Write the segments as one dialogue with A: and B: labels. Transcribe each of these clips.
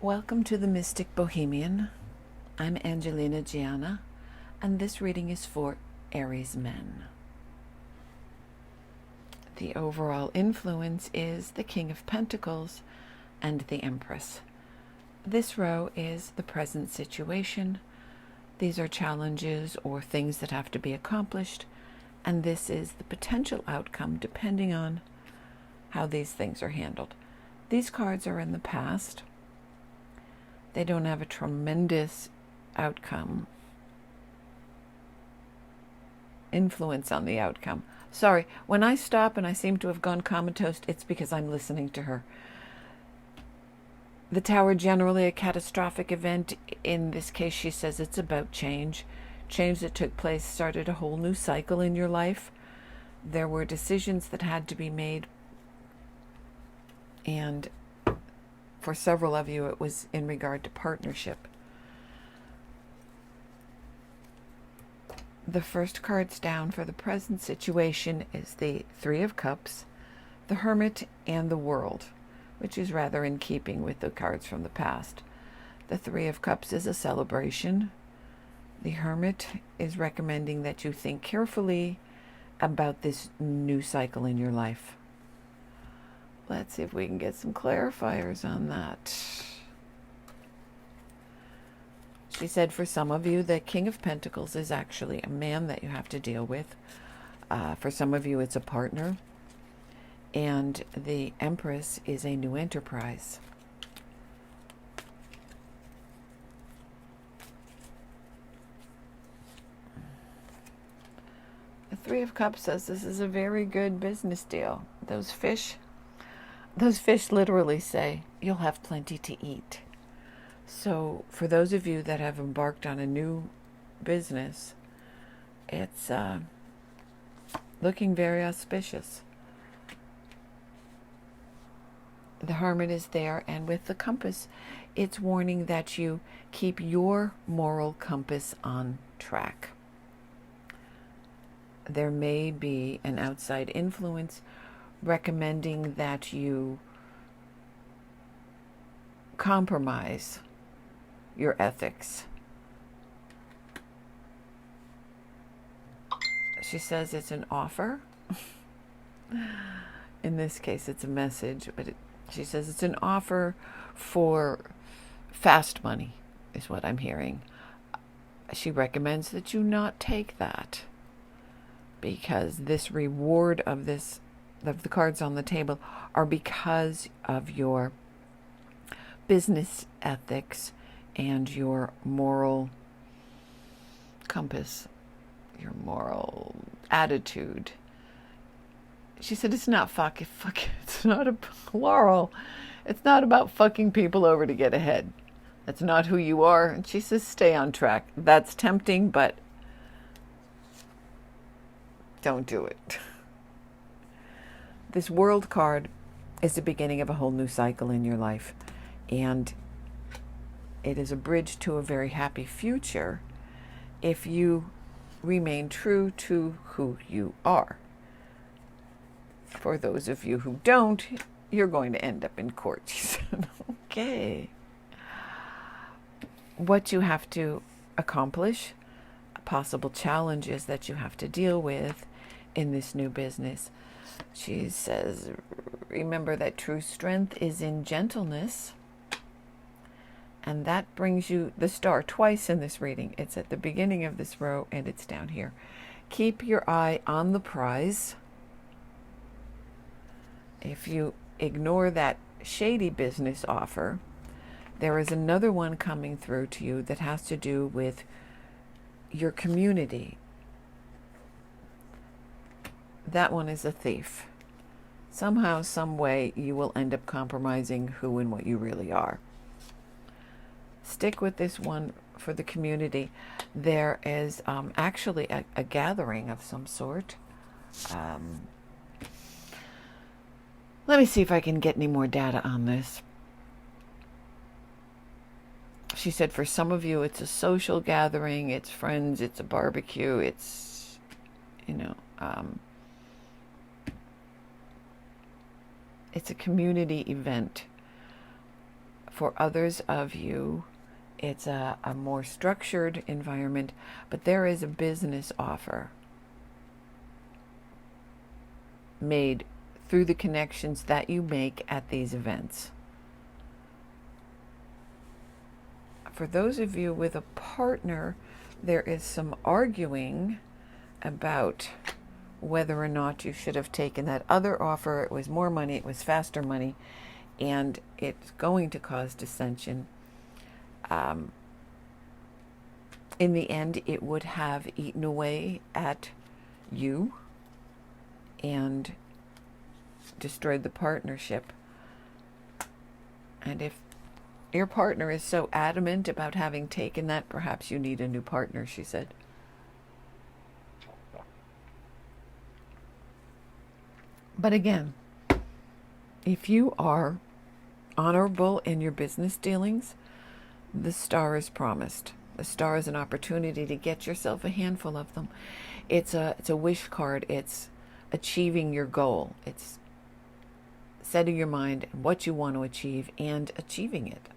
A: Welcome to the Mystic Bohemian. I'm Angelina Gianna, and this reading is for Aries men. The overall influence is the King of Pentacles and the Empress. This row is the present situation. These are challenges or things that have to be accomplished, and this is the potential outcome depending on how these things are handled. These cards are in the past. They don't have a tremendous outcome influence on the outcome. Sorry, when I stop and I seem to have gone comatose, it's because I'm listening to her. The Tower, generally a catastrophic event. In this case, she says it's about change. Change that took place started a whole new cycle in your life. There were decisions that had to be made, and for several of you, it was in regard to partnership. The first cards down for the present situation is the Three of Cups, the Hermit, and the World, which is rather in keeping with the cards from the past. The Three of Cups is a celebration. The Hermit is recommending that you think carefully about this new cycle in your life. Let's see if we can get some clarifiers on that. She said for some of you, the King of Pentacles is actually a man that you have to deal with. For some of you, it's a partner. And the Empress is a new enterprise. The Three of Cups says this is a very good business deal. Those fish literally say, you'll have plenty to eat. So for those of you that have embarked on a new business, it's looking very auspicious. The Hermit is there, and with the compass, it's warning that you keep your moral compass on track. There may be an outside influence recommending that you compromise your ethics. She says it's an offer. In this case, it's a message, but she says it's an offer for fast money, is what I'm hearing. She recommends that you not take that, because this reward of the cards on the table are because of your business ethics and your moral compass, your moral attitude. She said it's not it's not a plural. It's not about fucking people over to get ahead. That's not who you are. And she says stay on track. That's tempting, but don't do it. This World card is the beginning of a whole new cycle in your life, and it is a bridge to a very happy future if you remain true to who you are. For those of you who don't, you're going to end up in court. She said, okay. What you have to accomplish, possible challenges that you have to deal with in this new business. She says, remember that true strength is in gentleness. And that brings you the star twice in this reading. It's at the beginning of this row and it's down here. Keep your eye on the prize. If you ignore that shady business offer, there is another one coming through to you that has to do with your community. That one is a thief. Somehow, some way, you will end up compromising who and what you really are. Stick with this one for the community. There is actually a gathering of some sort. Let me see if I can get any more data on this. She said for some of you, it's a social gathering, it's friends, it's a barbecue, it's, it's a community event. For others of you, it's a more structured environment, but there is a business offer made through the connections that you make at these events. For those of you with a partner, there is some arguing about whether or not you should have taken that other offer. It was more money, it was faster money, and it's going to cause dissension. In the end, it would have eaten away at you and destroyed the partnership. And if your partner is so adamant about having taken that, perhaps you need a new partner, she said. But again, if you are honorable in your business dealings, the star is promised. The star is an opportunity to get yourself a handful of them. It's a wish card. It's achieving your goal. It's setting your mind on what you want to achieve and achieving it.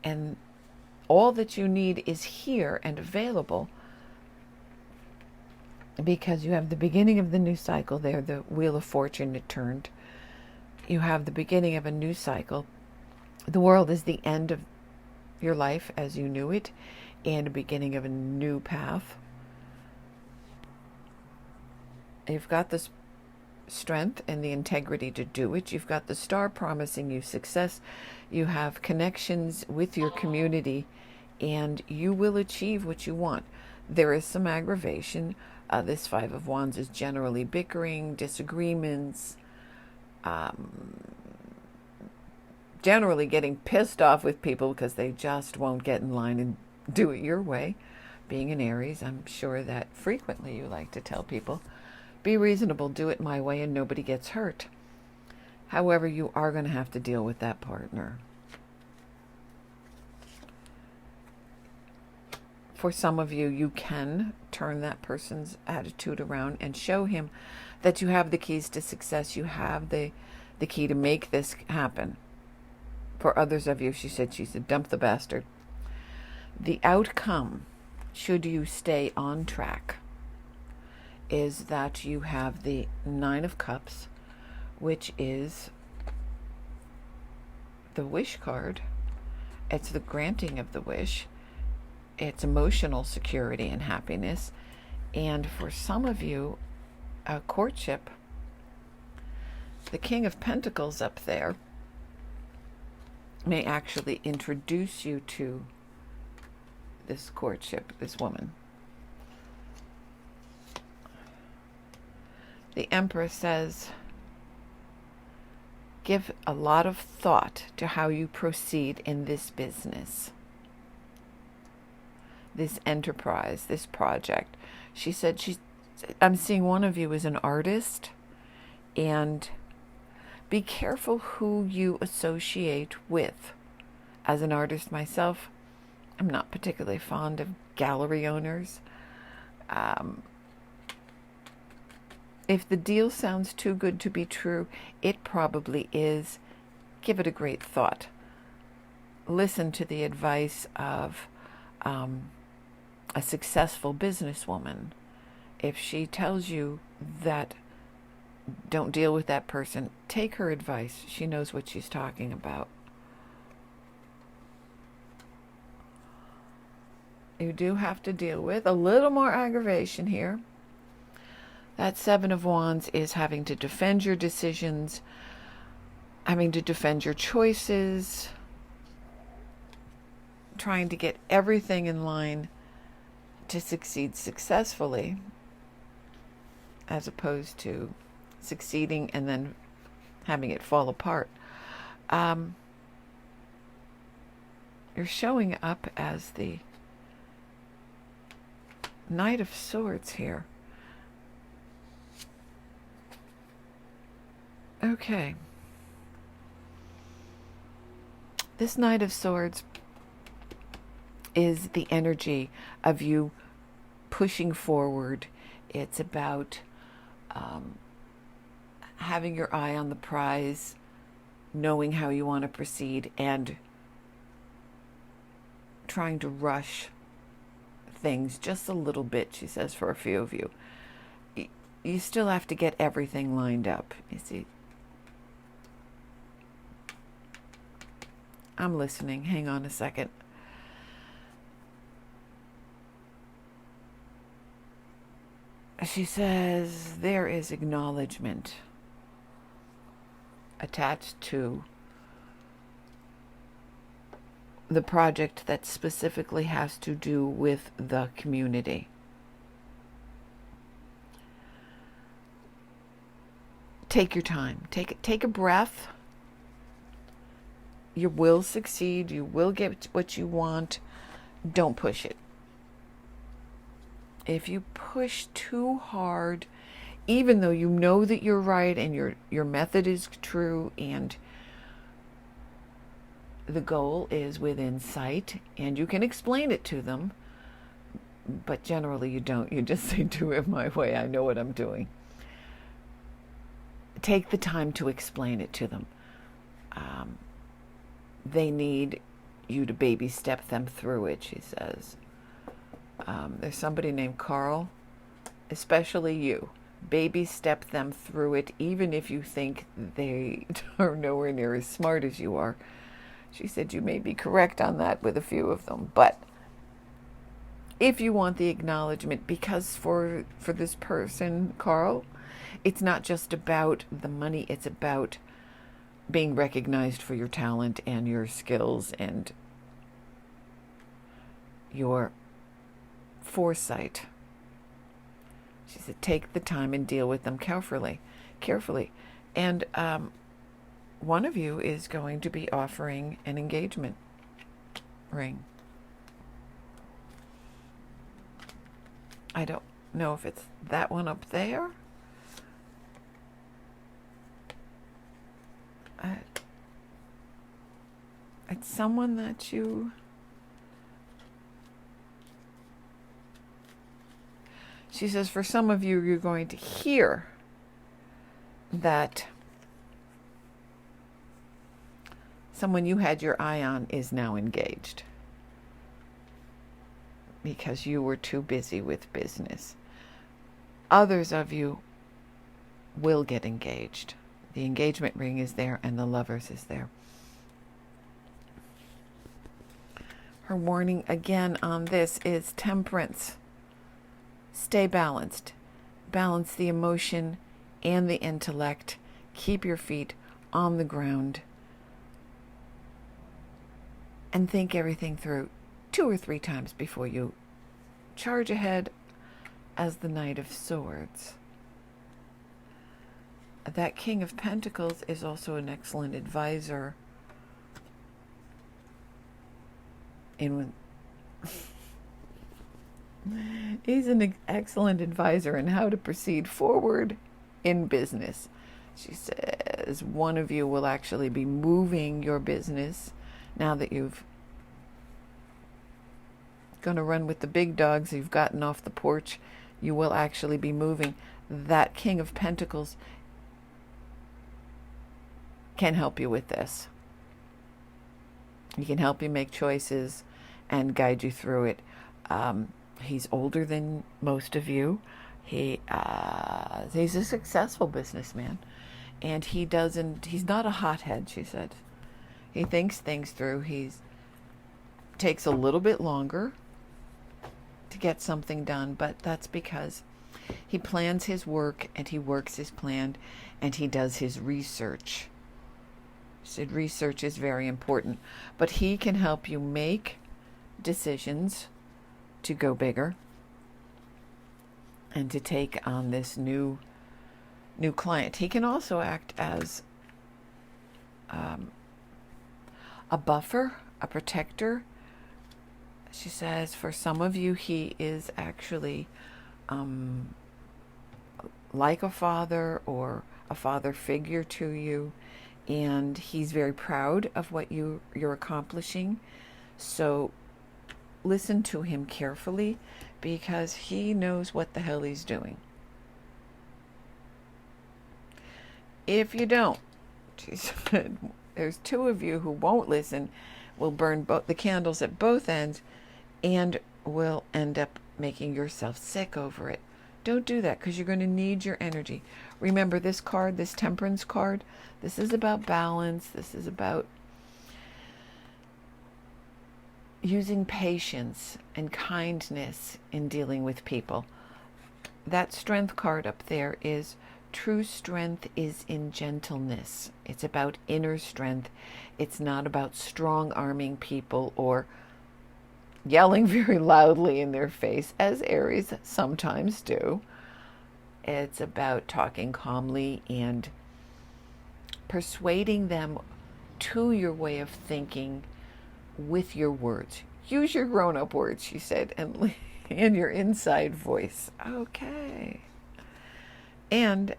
A: And all that you need is here and available, because you have the beginning of the new cycle there, the Wheel of Fortune, it turned. You have the beginning of a new cycle. The world is the end of your life as you knew it, and a beginning of a new path. You've got this strength and the integrity to do it. You've got the star promising you success. You have connections with your community, and you will achieve what you want. There is some aggravation. This Five of Wands is generally bickering, disagreements, generally getting pissed off with people because they just won't get in line and do it your way. Being an Aries, I'm sure that frequently you like to tell people, be reasonable, do it my way, and nobody gets hurt. However, you are going to have to deal with that partner. For some of you, you can turn that person's attitude around and show him that you have the keys to success. You have the key to make this happen. For others of you, she said, dump the bastard. The outcome, should you stay on track, is that you have the Nine of Cups, which is the wish card. It's the granting of the wish. It's emotional security and happiness. And for some of you, a courtship, the King of Pentacles up there may actually introduce you to this courtship, this woman. The Empress says, give a lot of thought to how you proceed in this business, this enterprise, this project. She said, I'm seeing one of you as an artist, and be careful who you associate with. As an artist myself, I'm not particularly fond of gallery owners. If the deal sounds too good to be true, it probably is. Give it a great thought. Listen to the advice of a successful businesswoman. If she tells you that don't deal with that person, take her advice. She knows what she's talking about. You do have to deal with a little more aggravation here. That Seven of Wands is having to defend your decisions, having to defend your choices, trying to get everything in line to succeed successfully, as opposed to succeeding and then having it fall apart. You're showing up as the Knight of Swords here. Okay. This Knight of Swords is the energy of you pushing forward. It's about having your eye on the prize, knowing how you want to proceed and trying to rush things just a little bit, she says, for a few of you. You still have to get everything lined up. You see, I'm listening. Hang on a second. She says there is acknowledgement attached to the project that specifically has to do with the community. Take your time. Take a breath. You will succeed. You will get what you want. Don't push it. If you push too hard, even though you know that you're right and your method is true and the goal is within sight and you can explain it to them, but generally you don't. You just say, do it my way. I know what I'm doing. Take the time to explain it to them. They need you to baby step them through it, she says. There's somebody named Carl, especially you. Baby step them through it, even if you think they are nowhere near as smart as you are. She said you may be correct on that with a few of them, but if you want the acknowledgement, because for this person, Carl, it's not just about the money, it's about being recognized for your talent and your skills and your foresight. She said, take the time and deal with them carefully. And one of you is going to be offering an engagement ring. I don't know if it's that one up there. It's someone that you... She says, for some of you, you're going to hear that someone you had your eye on is now engaged because you were too busy with business. Others of you will get engaged. The engagement ring is there and the lovers is there. Her warning again on this is temperance. Stay balanced. Balance the emotion and the intellect. Keep your feet on the ground. And think everything through 2 or 3 times before you charge ahead as the Knight of Swords. That King of Pentacles is also an excellent advisor he's an excellent advisor in how to proceed forward in business. She says one of you will actually be moving your business now that you've going to run with the big dogs. You've gotten off the porch. You will actually be moving. That King of Pentacles can help you with this. He can help you make choices and guide you through it. He's older than most of you. He's a successful businessman, and he's not a hothead, she said. He thinks things through. Takes a little bit longer to get something done, but that's because he plans his work and he works his plan and he does his research. She said research is very important, but he can help you make decisions to go bigger and to take on this new client. He can also act as a buffer, a protector. She says for some of you, he is actually like a father or a father figure to you, and he's very proud of what you're accomplishing. So listen to him carefully, because he knows what the hell he's doing. If you don't, she said, There's two of you who won't listen, will burn both the candles at both ends, and will end up making yourself sick over it. Don't do that, because you're going to need your energy. Remember, this card, this Temperance card, this is about balance. This is about using patience and kindness in dealing with people. That Strength card up there is true strength is in gentleness. It's about inner strength. It's not about strong-arming people or yelling very loudly in their face, as Aries sometimes do. It's about talking calmly and persuading them to your way of thinking with your words. Use your grown-up words, she said, and in your inside voice. Okay. And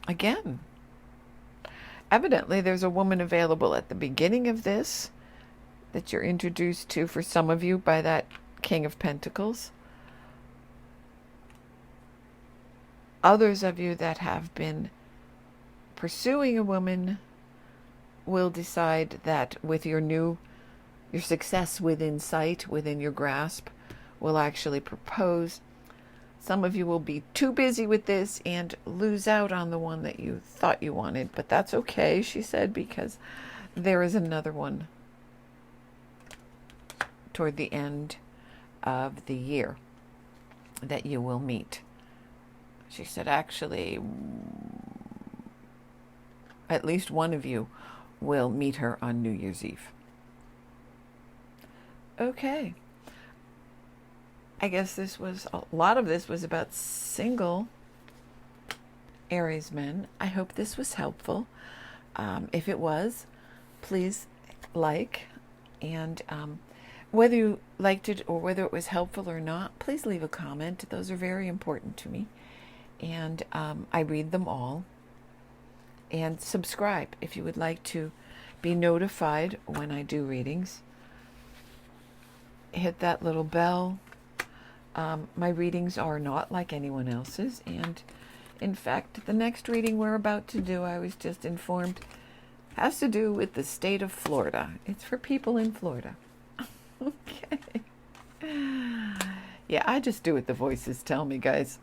A: again, evidently there's a woman available at the beginning of this that you're introduced to, for some of you, by that King of Pentacles. Others of you that have been pursuing a woman will decide that with your success within sight, within your grasp, will actually propose. Some of you will be too busy with this and lose out on the one that you thought you wanted, but that's okay, she said, because there is another one toward the end of the year that you will meet. She said, actually, at least one of you will meet her on New Year's Eve. Okay. I guess a lot of this was about single Aries men. I hope this was helpful. If it was, please like, and whether you liked it or whether it was helpful or not, please leave a comment. Those are very important to me. And I read them all. And subscribe if you would like to be notified when I do readings. Hit that little bell. My readings are not like anyone else's. And in fact, the next reading we're about to do, I was just informed, has to do with the state of Florida. It's for people in Florida. Okay. Yeah, I just do what the voices tell me, guys.